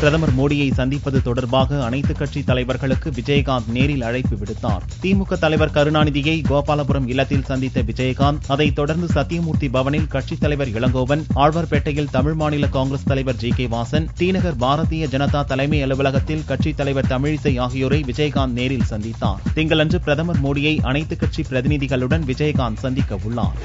பிரதமர் மோடியை சந்திப்பது தொடர்பாக அனைத்துக் கட்சி தலைவர்களுக்கு விஜயகாந்த் நேரில் அழைப்பு விடுத்தார். திமுக தலைவர் கருணாநிதியை கோபாலபுரம் இல்லத்தில் சந்தித்த விஜயகாந்த் அதைத் தொடர்ந்து சத்தியமூர்த்தி பவனில் கட்சித் தலைவர் இளங்கோவன், ஆழ்வார்பேட்டையில் தமிழ் மாநில காங்கிரஸ் தலைவர் ஜி.கே. வாசன், டி.நகர் பாரதிய ஜனதா தலைமை அலுவலகத்தில் கட்சித் தலைவர் தமிழிசை ஆகியோரை விஜயகாந்த் நேரில் சந்தித்தார். திங்களன்று பிரதமர் மோடியை அனைத்துக் கட்சி பிரதிநிதிகளுடன் விஜயகாந்த் சந்திக்க உள்ளார்.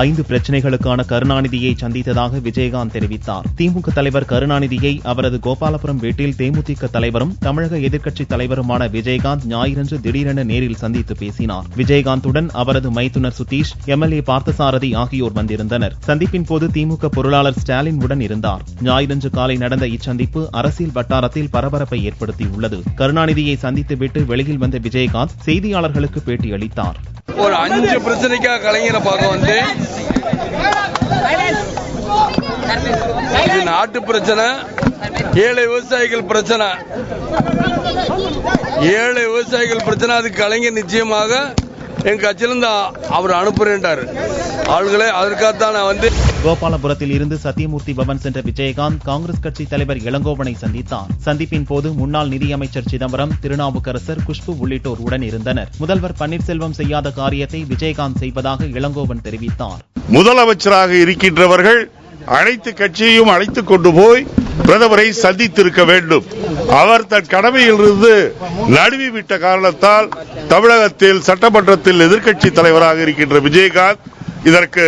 5 பிரச்சினைகளுக்கான கருணாநிதியை சந்தித்ததாக விஜயகாந்த் தெரிவித்தார். திமுக தலைவர் கருணாநிதியை அவரது கோபாலபுரம் வீட்டில் தேமுதிக தலைவரும் தமிழக எதிர்க்கட்சித் தலைவருமான விஜயகாந்த் ஞாயிறன்று திடீரென நேரில் சந்தித்து பேசினார். விஜயகாந்துடன் அவரது மைத்துனர் சுதீஷ், எம்.எல்.ஏ. பார்த்தசாரதி ஆகியோர் வந்திருந்தனர். சந்திப்பின் போது திமுக பொருளாளர் ஸ்டாலின் உடன் இருந்தார். ஞாயிறன்று காலை நடந்த இச்சந்திப்பு அரசியல் வட்டாரத்தில் பரபரப்பை ஏற்படுத்தியுள்ளது. கருணாநிதியை சந்தித்துவிட்டு வெளியில் வந்த விஜயகாந்த் செய்தியாளர்களுக்கு பேட்டியளித்தார். ஒரு 5 பிரச்சனைக்காக கலைஞரை பார்க்க வந்து, இது நாட்டு பிரச்சனை, ஏழை விவசாயிகள் பிரச்சனை, அதுக்கு கலைஞர் நிச்சயமாக எங்க கட்சியிலிருந்து அவர் அனுப்புறேன்டாரு ஆளுகளே. அதற்காகத்தான் நான் வந்து கோபாலபுரத்தில் இருந்து சத்தியமூர்த்தி பவன் சென்ற விஜயகாந்த் காங்கிரஸ் கட்சி தலைவர் இளங்கோவனை சந்தித்தார். சந்திப்பின் போது முன்னாள் நிதியமைச்சர் சிதம்பரம், திருநாவுக்கரசர், குஷ்பு உள்ளிட்டோர் உடன் இருந்தனர். முதல்வர் பன்னீர்செல்வம் செய்யாத காரியத்தை விஜயகாந்த் செய்வதாக இளங்கோவன் தெரிவித்தார். முதலமைச்சராக இருக்கின்றவர்கள் அனைத்து கட்சியையும் அழைத்துக் கொண்டு போய் பிரதமரை சந்தித்திருக்க வேண்டும். அவர் தன் கடமையிலிருந்து நழுவி விட்ட காரணத்தால் தமிழகத்தில் சட்டமன்றத்தில் எதிர்க்கட்சி தலைவராக இருக்கின்ற விஜயகாந்த் இதற்கு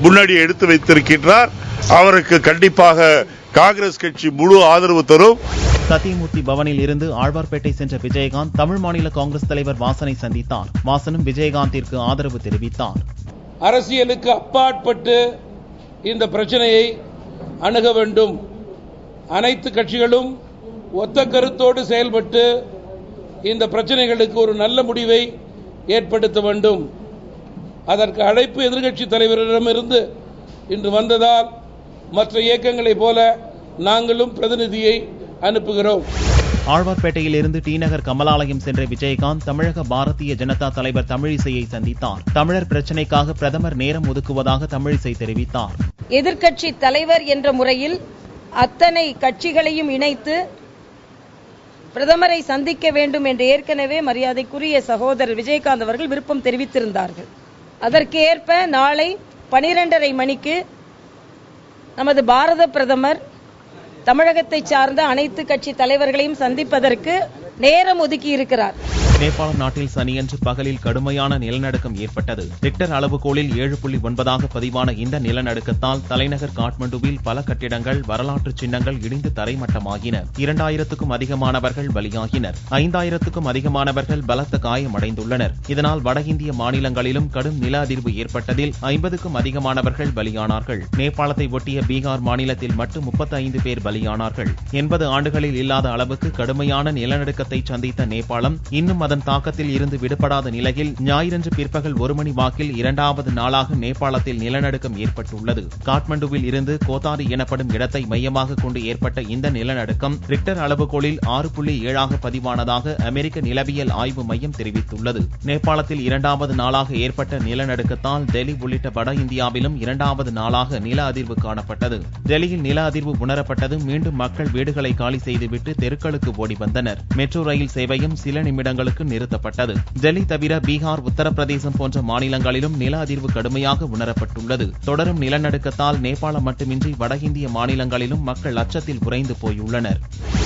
முன்னாடி எடுத்து வைத்திருக்கின்றார். அவருக்கு கண்டிப்பாக காங்கிரஸ் கட்சி முழு ஆதரவு தரும். சத்தியமூர்த்தி பவனில் இருந்து ஆழ்வார்பேட்டை சென்ற விஜயகாந்த் தமிழ் மாநில காங்கிரஸ் தலைவர் வாசனை சந்தித்தார். வாசனும் விஜயகாந்திற்கு ஆதரவு தெரிவித்தார். அரசியலுக்கு அப்பாற்பட்டு இந்த பிரச்சனையை அணுக வேண்டும். அனைத்து கட்சிகளும் ஒத்த கருத்தோடு செயல்பட்டு இந்த பிரச்சனைகளுக்கு ஒரு நல்ல முடிவை ஏற்படுத்த வேண்டும். அதற்கு அழைப்பு எதிர்க்கட்சி தலைவரிடமிருந்து இன்று வந்ததால் மற்ற இயக்கங்களைப் போல நாங்களும் பிரதிநிதியை அனுப்புகிறோம். ஆழ்வார்பேட்டையில் இருந்து டி.நகர் கமலாலயம் சென்ற விஜயகாந்த் தமிழக பாரதிய ஜனதா தலைவர் தமிழிசையை சந்தித்தார். தமிழர் பிரச்சினைக்காக பிரதமர் நேரம் ஒதுக்குவதாக தமிழிசை தெரிவித்தார். எதிர்க்கட்சி தலைவர் என்ற முறையில் அத்தனை கட்சிகளையும் இணைத்து பிரதமரை சந்திக்க வேண்டும் என்று ஏற்கனவே மரியாதைக்குரிய சகோதரர் விஜயகாந்த் அவர்கள் விருப்பம் தெரிவித்திருந்தார்கள். அதற்கு ஏற்ப நாளை 12:30 மணிக்கு நமது பாரத பிரதமர் தமிழகத்தை சார்ந்த அனைத்து கட்சி தலைவர்களையும் சந்திப்பதற்கு நேரம் ஒதுக்கி இருக்கிறார். நேபாள நாட்டில் சனியன்று பகலில் கடுமையான நிலநடுக்கம் ஏற்பட்டது. ரிக்டர் அளவுகோலில் 7.9 பதிவான இந்த நிலநடுக்கத்தால் தலைநகர் காட்மண்டுவில் பல கட்டிடங்கள், வரலாற்று சின்னங்கள் இடிந்து தரைமட்டமாகின. 2000க்கும் அதிகமானவர்கள் பலியாகினர். 5000க்கும் அதிகமானவர்கள் பலத்த காயமடைந்துள்ளனர். இதனால் வட இந்திய மாநிலங்களிலும் கடும் நில அதிர்வு ஏற்பட்டதில் 50க்கும் அதிகமானவர்கள் பலியானார்கள். நேபாளத்தை ஒட்டிய பீகார் மாநிலத்தில் மட்டும் 35 பேர் பலியானார்கள். 80 ஆண்டுகளில் இல்லாத அளவுக்கு கடுமையான நிலநடுக்கத்தை சந்தித்த நேபாளம் இன்னும் அதன் தாக்கத்தில் இருந்து விடுபடாத நிலையில் ஞாயிறன்று பிற்பகல் 1 மணி வாக்கில் 2வது நாளாக நேபாளத்தில் நிலநடுக்கம் ஏற்பட்டுள்ளது. காட்மண்டுவில் இருந்து கோத்தாரி எனப்படும் இடத்தை மையமாக கொண்டு ஏற்பட்ட இந்த நிலநடுக்கம் ரிக்டர் அளவுகோலில் 6.7 பதிவானதாக அமெரிக்க நிலவியல் ஆய்வு மையம் தெரிவித்துள்ளது. நேபாளத்தில் 2வது நாளாக ஏற்பட்ட நிலநடுக்கத்தால் டெல்லி உள்ளிட்ட வட இந்தியாவிலும் 2வது நாளாக நில அதிர்வு காணப்பட்டது. டெல்லியில் நில அதிர்வு உணரப்பட்டது மீண்டும் மக்கள் வீடுகளை காலி செய்துவிட்டு தெருக்களுக்கு ஓடி வந்தனர். மெட்ரோ ரயில் சேவையும் சில நிமிடங்களுக்கு நிறுத்தப்பட்டது. டெல்லி தவிர பீகார், உத்தரப்பிரதேசம் போன்ற மாநிலங்களிலும் நில அதிர்வு கடுமையாக உணரப்பட்டுள்ளது. தொடரும் நிலநடுக்கத்தால் நேபாளம் மட்டுமின்றி வட இந்திய மாநிலங்களிலும் மக்கள் அச்சத்தில் உறைந்து போயுள்ளனர்.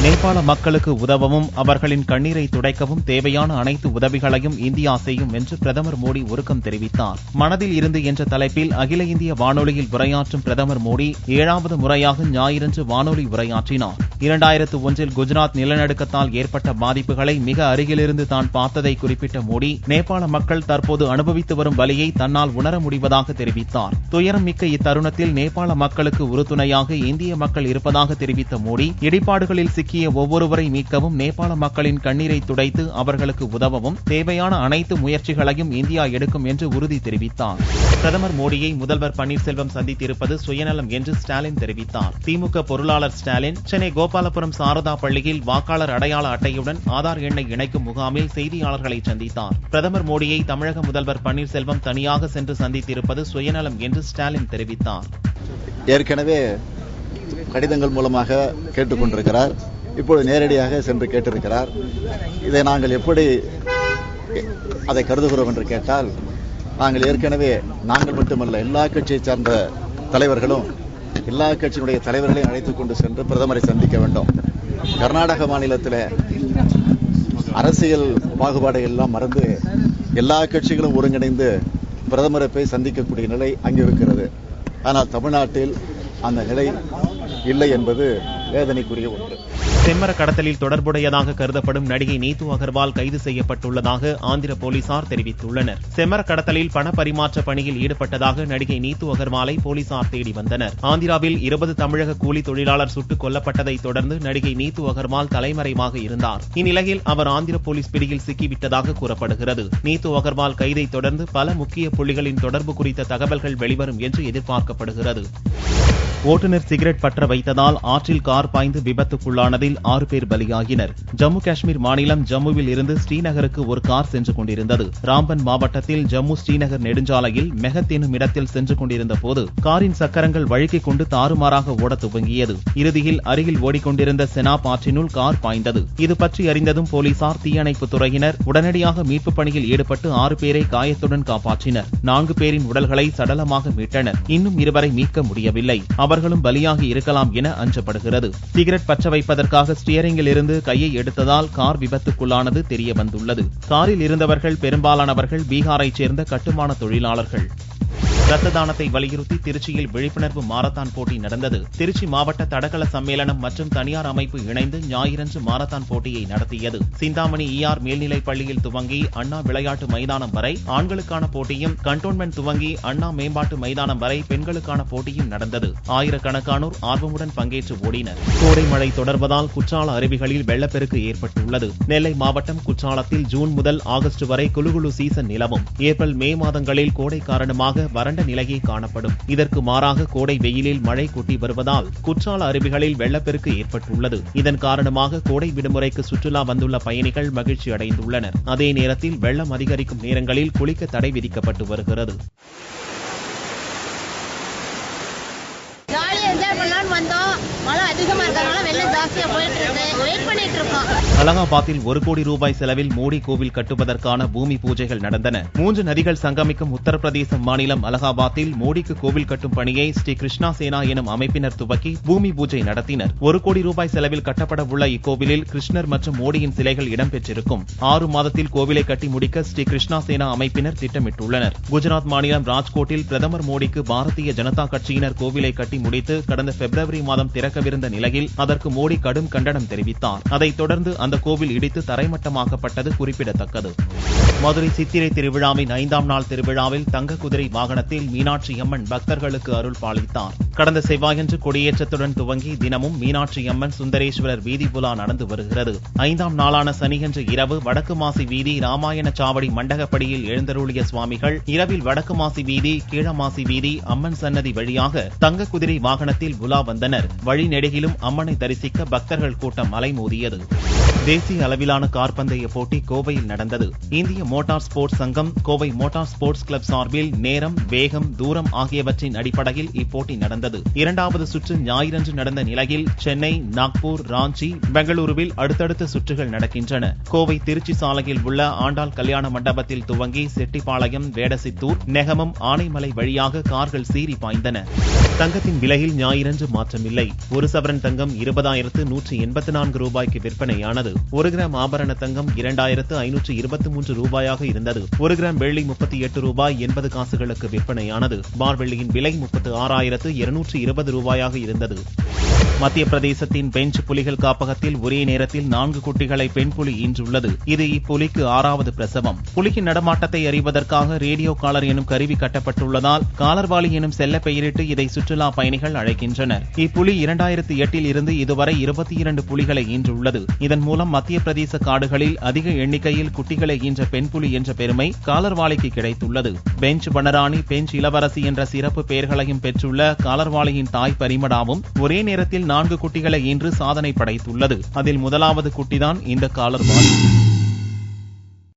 நேபாள மக்களுக்கு உதவவும் அவர்களின் கண்ணீரை துடைக்கவும் தேவையான அனைத்து உதவிகளையும் இந்தியா செய்யும் என்று பிரதமர் மோடி உருக்கம் தெரிவித்தார். மனதில் இருந்து என்ற தலைப்பில் அகில இந்திய வானொலியில் உரையாற்றும் பிரதமர் மோடி 7வது முறையாக ஞாயிறன்று வானொலி உரையாற்றினார். 2001 குஜராத் நிலநடுக்கத்தால் ஏற்பட்ட பாதிப்புகளை மிக அருகிலிருந்து தான் பார்த்ததை குறிப்பிட்ட மோடி, நேபாள மக்கள் தற்போது அனுபவித்து வரும் வலியை தன்னால் உணர முடிவதாக தெரிவித்தார். துயரம் மிக்க இத்தருணத்தில் நேபாள மக்களுக்கு உறுதுணையாக இந்திய மக்கள் இருப்பதாக தெரிவித்த மோடி, இடிபாடுகளில் சிக்கிய ஒவ்வொருவரை மீட்கவும், நேபாள மக்களின் கண்ணீரை துடைத்து அவர்களுக்கு உதவவும் தேவையான அனைத்து முயற்சிகளையும் இந்தியா எடுக்கும் என்று உறுதி தெரிவித்தார். பிரதமர் மோடியை முதல்வர் பன்னீர்செல்வம் சந்தித்திருப்பது சுயநலம் என்று ஸ்டாலின் தெரிவித்தார். திமுக பொருளாளர் ஸ்டாலின் சென்னை கோபாலபுரம் சாரதா பள்ளியில் வாக்காளர் அடையாள அட்டையுடன் ஆதார் எண்ணை இணைக்கும் முகாமில் செய்தியாளர்களை சந்தித்தார். பிரதமர் மோடியை தமிழக முதல்வர் பன்னீர்செல்வம் தனியாக சென்று சந்தித்திருப்பது சுயநலம் என்று ஸ்டாலின் தெரிவித்தார். ஏற்கனவே கடிதங்கள் மூலமாக கேட்டுக்கொண்டிருக்கிறார். இப்பொழுது நேரடியாக சென்று கேட்டிருக்கிறார். இதை நாங்கள் எப்படி அதை கருதுகிறோம் என்று கேட்டால், நாங்கள் ஏற்கனவே நாங்கள் மட்டுமல்ல எல்லா கட்சியை சார்ந்த தலைவர்களும் எல்லா கட்சியினுடைய தலைவர்களையும் அழைத்துக் கொண்டு சென்று பிரதமரை சந்திக்க வேண்டும். கர்நாடக மாநிலத்தில் அரசியல் பாகுபாடுகள் எல்லாம் மறந்து எல்லா கட்சிகளும் ஒருங்கிணைந்து பிரதமரை போய் சந்திக்கக்கூடிய நிலை அங்கே இருக்கிறது. ஆனால் தமிழ்நாட்டில் அந்த நிலை இல்லை என்பது வேதனைக்குரிய ஒன்று. செம்மர கடத்தலில் தொடர்புடையதாக கருதப்படும் நடிகை நீத்து அகர்வால் கைது செய்யப்பட்டுள்ளதாக ஆந்திர போலீசார் தெரிவித்துள்ளனர். செம்மர கடத்தலில் பண பரிமாற்ற பணியில் ஈடுபட்டதாக நடிகை நீத்து அகர்வாலை போலீசார் தேடி வந்தனர். ஆந்திராவில் 20 தமிழக கூலி தொழிலாளர் சுட்டுக் கொல்லப்பட்டதை தொடர்ந்து நடிகை நீத்து அகர்வால் தலைமறைவாக இருந்தார். இந்நிலையில் அவர் ஆந்திர போலீஸ் பிடியில் சிக்கிவிட்டதாக கூறப்படுகிறது. நீத்து அகர்வால் கைதை தொடர்ந்து பல முக்கிய புள்ளிகளின் தொடர்பு குறித்த தகவல்கள் வெளிவரும் என்று எதிர்பார்க்கப்படுகிறது. ஓட்டுநர் சிகரெட் பற்ற வைத்ததால் ஆற்றில் கார் பாய்ந்து விபத்துக்குள்ளானதில் 6 பேர் பலியாகினர். ஜம்மு காஷ்மீர் மாநிலம் ஜம்முவில் இருந்து ஸ்ரீநகருக்கு ஒரு கார் சென்று கொண்டிருந்தது. ராம்பன் மாவட்டத்தில் ஜம்மு ஸ்ரீநகர் நெடுஞ்சாலையில் மெஹத் எனும் இடத்தில் சென்று கொண்டிருந்த போது காரின் சக்கரங்கள் வழுக்கிக் கொண்டு தாறுமாறாக ஓட துவங்கியது. இறுதியில் அருகில் ஓடிக்கொண்டிருந்த செனாப் ஆற்றினுள் கார் பாய்ந்தது. இது பற்றி அறிந்ததும் போலீசார், தீயணைப்பு துறையினர் உடனடியாக மீட்புப் பணியில் ஈடுபட்டு 6 பேரை காயத்துடன் காப்பாற்றினர். 4 பேரின் உடல்களை சடலமாக மீட்டனர். இன்னும் 2 பேரை மீட்க முடியவில்லை. அவர்களும் பலியாகி இருக்கலாம் என அஞ்சப்படுகிறது. சிகரெட் பற்ற வைப்பதற்காக ஸ்டியரிங்கில் இருந்து கையை எடுத்ததால் கார் விபத்துக்குள்ளானது தெரிய வந்துள்ளது. காரில் இருந்தவர்கள் பெரும்பாலானவர்கள் பீகாரைச் சேர்ந்த கட்டுமான தொழிலாளர்கள். ரத்த தானத்தை வலியுறுத்தி திருச்சியில் விழிப்புணர்வு மாரத்தான் போட்டி நடந்தது. திருச்சி மாவட்ட தடகள சம்மேளனம் மற்றும் தனியார் அமைப்பு இணைந்து ஞாயிறன்று மாரத்தான் போட்டியை நடத்தியது. சிந்தாமணி ER மேல்நிலைப் பள்ளியில் துவங்கி அண்ணா விளையாட்டு மைதானம் வரை ஆண்களுக்கான போட்டியும், கண்டோன்மெண்ட் துவங்கி அண்ணா மேம்பாட்டு மைதானம் வரை பெண்களுக்கான போட்டியும் நடந்தது. ஆயிரக்கணக்கானோர் ஆர்வமுடன் பங்கேற்று ஓடினர். கோடை மழை தொடர்வதால் குற்றால அருவிகளில் வெள்ளப்பெருக்கு ஏற்பட்டுள்ளது. நெல்லை மாவட்டம் குற்றாலத்தில் ஜூன் முதல் ஆகஸ்ட் வரை குளுகுளு சீசன் நிலவும். ஏப்ரல் மே மாதங்களில் கோடை காரணமாக வறண்ட நிலையே காணப்படும். இதற்கு மாறாக கோடை வெயிலில் மழை கொட்டி வருவதால் குற்றால அருவிகளில் வெள்ளப்பெருக்கு ஏற்பட்டுள்ளது. இதன் காரணமாக கோடை விடுமுறைக்கு சுற்றுலா வந்துள்ள பயணிகள் மகிழ்ச்சி அடைந்துள்ளனர். அதே நேரத்தில் வெள்ளம் அதிகரிக்கும் நேரங்களில் குளிக்க தடை விதிக்கப்பட்டு வருகிறது. அலகாபாத்தில் 1 கோடி ரூபாய் செலவில் மோடி கோவில் கட்டுவதற்கான பூமி பூஜைகள் நடந்தன. 3 நதிகள் சங்கமிக்கும் உத்தரப்பிரதேச மாநிலம் அலகாபாத்தில் மோடிக்கு கோவில் கட்டும் பணியை ஸ்ரீ கிருஷ்ணா சேனா எனும் அமைப்பினர் துவக்கி பூமி பூஜை நடத்தினர். 1 கோடி ரூபாய் செலவில் கட்டப்பட உள்ள இக்கோவிலில் கிருஷ்ணர் மற்றும் மோடியின் சிலைகள் இடம்பெற்றிருக்கும். 6 மாதத்தில் கோவிலை கட்டி முடிக்க ஸ்ரீ கிருஷ்ணா சேனா அமைப்பினர் திட்டமிட்டுள்ளனர். குஜராத் மாநிலம் ராஜ்கோட்டில் பிரதமர் மோடிக்கு பாரதிய ஜனதா கட்சியினர் கோவிலை கட்டி முடித்து கடந்த பிப்ரவரி மாதம் திறக்கவிருந்த நிலையில் அதற்கு மோடி கடும் கண்டனம் தெரிவித்தார். அதைத் தொடர்ந்து அந்த கோவில் இடித்து தரைமட்டமாக்கப்பட்டது குறிப்பிடத்தக்கது. மதுரை சித்திரை திருவிழாவின் 5ஆம் நாள் திருவிழாவில் தங்க குதிரை வாகனத்தில் மீனாட்சி அம்மன் பக்தர்களுக்கு அருள் பாலித்தார். கடந்த செவ்வாயன்று கொடியேற்றத்துடன் துவங்கி தினமும் மீனாட்சி அம்மன் சுந்தரேஸ்வரர் வீதி புலா நடந்து வருகிறது. 5ஆம் நாளான சனியன்று இரவு வடக்கு மாசி வீதி ராமாயண சாவடி மண்டகப்படியில் எழுந்தருளிய சுவாமிகள் இரவில் வடக்கு மாசி வீதி, கீழமாசி வீதி, அம்மன் சன்னதி வழியாக தங்க குதிரை வாகனத்தில் உலா வந்தனர். வழிநெடுகிலும் அம்மனை தரிசிக்க பக்தர்கள் கூட்டம் அலைமோதியது. தேசிய அளவிலான கார் பந்தய போட்டி கோவையில் நடந்தது. இந்திய மோட்டார் ஸ்போர்ட்ஸ் சங்கம், கோவை மோட்டார் ஸ்போர்ட்ஸ் கிளப் சார்பில் நேரம், வேகம், தூரம் ஆகியவற்றின் அடிப்படையில் இப்போட்டி நடந்தது. 2வது சுற்று ஞாயிறன்று நடந்த நிலையில் சென்னை, நாக்பூர், ராஞ்சி, பெங்களூருவில் அடுத்தடுத்த சுற்றுகள் நடக்கின்றன. கோவை திருச்சி சாலையில் உள்ள ஆண்டாள் கல்யாண மண்டபத்தில் துவங்கி செட்டிப்பாளையம், வேடசித்தூர், நெகமம், ஆனைமலை வழியாக கார்கள் சீறி பாய்ந்தன. தங்கத்தின் விலையில் ஞாயிறன்று மாற்றமில்லை. 1 சவரன் தங்கம் 20,184 ரூபாய்க்கு விற்பனையானது. 1 கிராம் ஆபரண தங்கம் 2,523 ரூபாயாக இருந்தது. 1 கிராம் வெள்ளி 38 ரூபாய் 80 காசுகளுக்கு விற்பனையானது. பார் வெள்ளியின் விலை 36,220 ரூபாயாக இருந்தது. மத்திய பிரதேசத்தின் பெஞ்ச் புலிகள் காப்பகத்தில் ஒரே நேரத்தில் 4 குட்டிகளை பெண் புலி ஈன்றுள்ளது. இது இப்புலிக்கு 6வது பிரசவம். புலியின் நடமாட்டத்தை அறிவதற்காக ரேடியோ காலர் எனும் கருவி கட்டப்பட்டுள்ளதால் காலர்வாலி எனும் செல்ல பெயரிட்டு இதை சுற்றுலா பயணிகள் அழைக்கின்றனர். இப்புலி 2008 இருந்து இதுவரை 22 புலிகளை ஈன்றுள்ளது. இதன் மூலம் மத்திய பிரதேச காடுகளில் அதிக எண்ணிக்கையில் குட்டிகளை ஈன்ற பெண் புலி என்ற பெருமை காலர்வாலிக்கு கிடைத்துள்ளது. பெஞ்ச் வனராணி, பெஞ்ச் இளவரசி என்ற சிறப்பு பெயர்களையும் பெற்றுள்ள காலர்வாலியின் தாய் பரிமடாவும் ஒரே நேரத்தில் 4 குட்டிகளை ஈன்று சாதனை படைத்துள்ளது. அதில் முதலாவது குட்டிதான் இந்த காலர்வாலி.